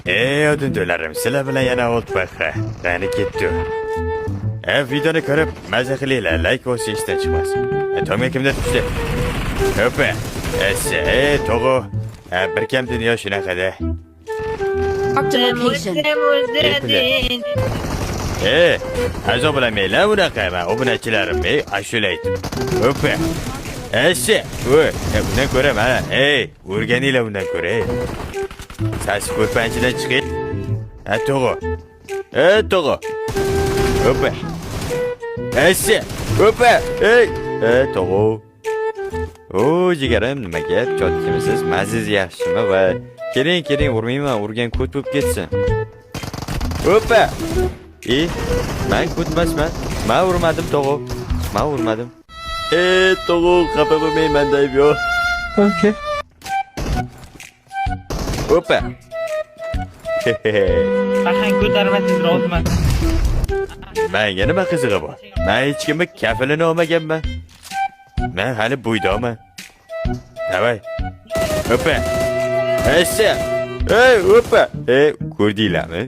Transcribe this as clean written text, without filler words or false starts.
Odindo'larim, sizlar bilan yana o'tbaqa. Qani ketdi. Videoni ko'rib, maza qilinglar, like bosish esdan chiqmasin. Tomga kimdir tushdi? Hoppa. To'g'ri. Bir kam dunyo shunaqada. Marked a location. Azob bilamaylar bunaqa, men obunachilarim, ashula aytib. Hoppa. Bundan ko'ra mana, o'rganinglar bundan ko'ra. Sas ko'rpanchidan chiqing. To'g'ri. To'g'ri. Hoppa. Hoppa. To'g'ri. Jigarim, nima gap? Chotkimisiz, maziz yaxshimi va keling, urmayman, urgan ko't bo'lib ketsin. Hoppa. Men ko'tmasman. Men urmadim, to'g'ri. Men urmadim. To'g'ri, xafa bo'lmayman deb yo. Okay. Hoppa. Bahang ko'tarmasiz roziman. Menga nima qizig'i bor? Men hech kimni kafilini olmaganman. Men hali bo'ydoman. Davay. Hoppa. Hoppa. Ko'rdinglarmi?